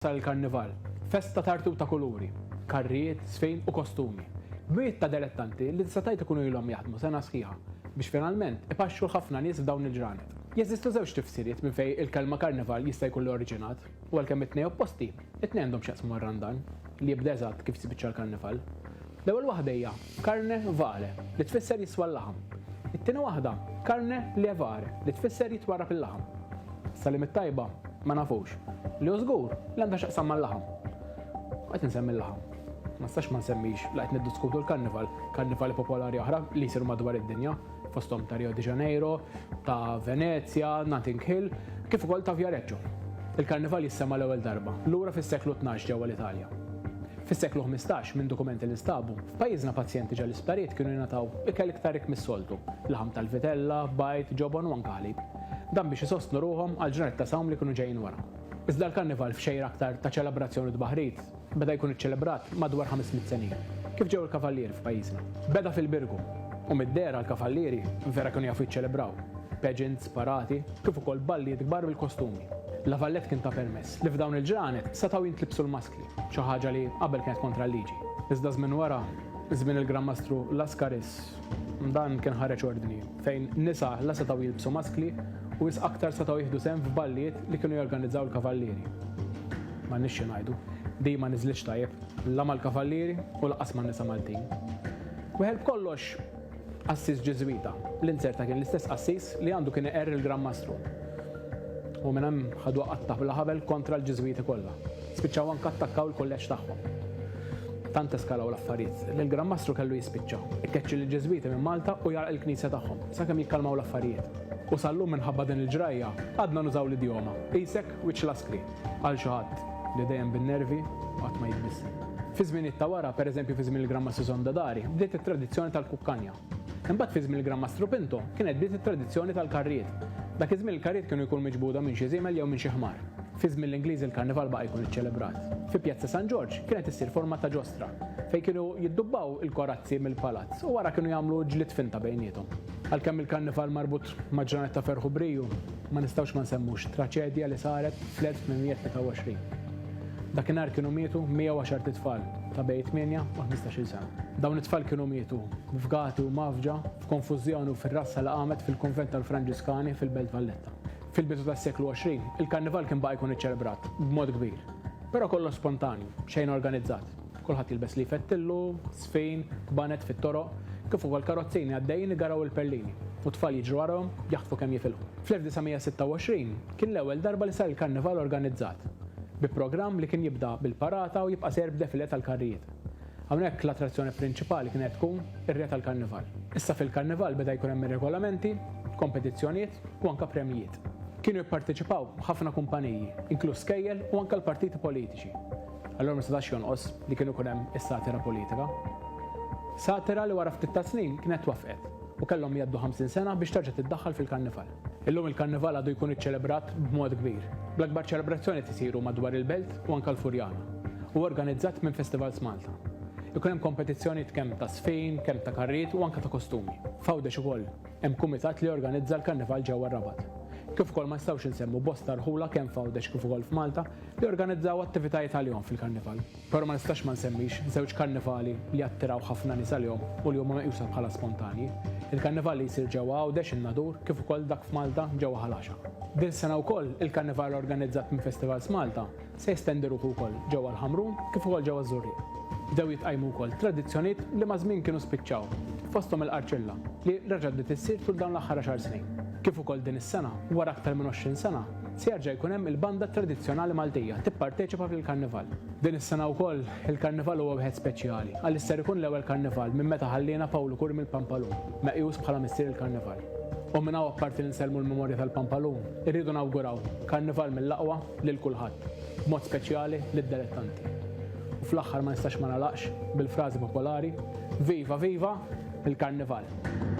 Tal-karnival, festa tartu ta' kuluri, karrijiet, sfejn u kostumi. Bmiet ta' dilettanti li t-satajt ikunu ilhom jaħdmu sena sħiħa biex finalment ipaxxu ħafna nies f'dawn il-ġranet. Jeżistu żewġ tifsiriet minn fejn il-kelma karnival jista' jkun l-oriġinat u għalkemm it-tnejn opposti, it-tnejn għandhom x'jaqsmu mar-randan li jibda eżatt kif sibiċċa l-karnival. L-ewwel waħda hija karne vale li tfisser jiswa l-laħam. It-tieni waħda karne levare li tfisser jitwarra fil-laħam. Salim it-tajba ma nafux li żgur li għandha x'aqsam mal-laħam. Qed insemmi l-laħam. Ma stax ma nsemmix li qed niddiskutu l-karnival, karnivali popolari oħra li jsiru madwar id-dinja, fosthom ta' Rio de Janeiro, ta' Venezia, Notting Hill, kif ukoll ta' Viareggio. Il-karnival jissema l-ewwel darba, lura fis-seklu 12 ġewwa l-Italja. Fis-seklu 15 minn dokumenti li nstabu, f'pajjiżna pazjenti ġal ispariet kienu jingħataw ikel iktar rik mis-soltu, laħam tal-vitella, bajt, ġobon u anke ħalib. Dan biex isostnu ruhom għal ġranet ta' sawm li kienu ġejjin wara. Iżda l-karnival f'xejra aktar ta' ċelebrazzjoni d-baħrit beda jkun iċċelebrat madwar 500 sena. Kif ġew il-kavallieri f'pajjiżna. Beda fil-Birgu u mid-dera l-kavallieri vera kienu jafu jiċċelebraw. Pageants, parati, kif ukoll ballijiet kbar bil-kostumi. L-avallet kien ta' permess li f'dawn il-ġranet setgħu jintlibsu l-maskli, xi ħaġa li qabel kienet kontra l-liġi. Iżda żmien wara, żmien il-Gran Mastru Lascaris, dan kien ħareġ ordni fejn nisa la setgħu jilbsu maskli u wis aktar setgħu jieħdu sehem f'ballijiet li kienu jorganizzaw il-kavallieri. Ma nixxi ngħidu, di ma niżlitx tajjeb la mal-kavallieri u lanqas man-nisa Maltin. Wieħed kollox assis Ġeżwita, l-inserta kien l-istess assis li għandu kien iqerri l-Gran Mastru. U minn hemm ħadu qattaħ bla ħabel kontra l-Ġeżwiti kollha. Spiċċaw anke attakkaw il-kulleġġ tagħhom. Tant eskalaw l-affarijiet li l-Gran Mastru kellu jispiċċa, ikkeċċi l-Ġeżwiti minn Malta u jaraq il-Knisja tagħhom sakemm jikkalmaw l-affarijiet. U sallum minħabba din il-ġrajja għadna nużaw l-idjoma isek wiċċ laskri għal xi ħadd li dejjem bin-nervi qatt ma jitbiss. Fi żmien ta' wara, pereżempju fi żmien il-Gran Mastru Sondadari, bdiet it-tradizzjoni tal-kukkanja. Imbagħad fi żmien il-Gran Mastru Pinto kienet bdiet it-tradizzjoni tal-karrijiet. Dak iż-żmien il-karrijiet kienu jkunu miġbuda minn xi żiemel jew minn xi ħmar. Fi żmien l-Ingliż il-karnival baqa' jkun iċċelebrat. Fi Pjazza San George kienet issir forma ta' ġostra fejn kienu jiddubbaw il-korazzi mill-palazz u wara kienu jagħmlu ġlied finta bejniethom. Għalkemm il-karnival marbut ma' ġranet ta' Ferħu Briju, ma nistgħux ma nsemmux traċedja li saret fl-1823. Dakinhar kienu mietu 110 tfal ta' bejn 8 u 15-il sena. Dawn it-tfal kienu mietu f'gati u mafġa, f'konfużjoni u fir-rassa li qamet fil-Konvent tal-Franġiskani fil-Belt Valletta. Fil-bidu tas-seklu 20, il-karnival kien baqa' jkun iċċelebrat b'mod kbir. Però kollox spontanju, xejn organizzat. Kulħadd jilbes li jfettillu, sfejn, banet fit-toroq, kif ukoll karozzini għaddejjin igaraw il-Perlini u tfal jiġru warahom jaħtfu kemm jifilħu. Fl-1926 kien l-ewwel darba li sar il-karnival organizzat bi programm li kien jibda bil-parata u jibqa' ser b'defilé tal-karrijiet. Hawnhekk l-attrazzjoni prinċipali kienet tkun ir-Re tal-Karnival. Issa fil-karnival beda jkun hemm regolamenti, kompetizzjonijiet u anke premjijiet. Kienu jipparteċipaw ħafna kumpaniji, inkluż skejjel u anke l-partiti politiċi. Allura ma setax jonqos li kienu jkun hemm is-satira politika. Satira li wara ftit ta' snin kienet wafqet u kellhom jgħaddu 50 sena biex terġa' tiddaħħal fil-karnival. Illum il-karnival għadu jkun iċċelebrat b'mod kbir. Bl-akbar ċelebrazzjoni tisiru madwar il-belt u anke l-Furjana u organizzat minn Festivals Malta. Ikun hemm kompetizzjonijiet kemm ta' sfejn, kemm ta' karrijiet u anke ta' kostumi. F'Għawdex ukoll hemm kumitat li organizza l-karnival ġewwa r-Rabat. Kif ukoll ma nistgħux insemmu bosta rħula kemm f'Għawdex kif ukoll f'Malta li organizzaw attivitajiet għalihom fil-karnival. Però ma nistax ma nsemmix żewġ karnivali li attiraw ħafna nies għalihom u li huma meqjusa bħala spontanji. Il-karnival li jsir ġewwa Għawdex in-Nadur kif ukoll dak f'Malta ġewwa Ħalaxa. Din sena wkoll il-karnival organizzat minn Festivals Malta se jestendi ruħu wkoll ġewwa l-Ħamrun kif ukoll ġewwa Żurriq. Bdew jitqajmu wkoll tradizzjonijiet li ma' żmien kienu spiċċaw fosthom il-Qarċilla li reġgħet bdiet issir tul dawn l-aħħar 10 snin. Kif ukoll din is-sena wara aktar minn 20 sena se jerġa' jkun hemm il-banda tradizzjonali Maltija tipparteċipa fil-karnival. Din is-sena wkoll il-karnival huwa wieħed speċjali għaliex ser ikun l-ewwel karnival minn meta ħallina Pawlu Kur mill-Pampalun meqjus bħala missier il-karnival. U minn hawn apparti li nsellmu l-memorja tal-Pampalun, irridu nawguraw karnival mill-aqwa lil kulħadd b'mod speċjali lid-dilettanti. U fl-aħħar ma nistax ma nagħlaqx bil-frażi popolari: Viva viva il-karnival!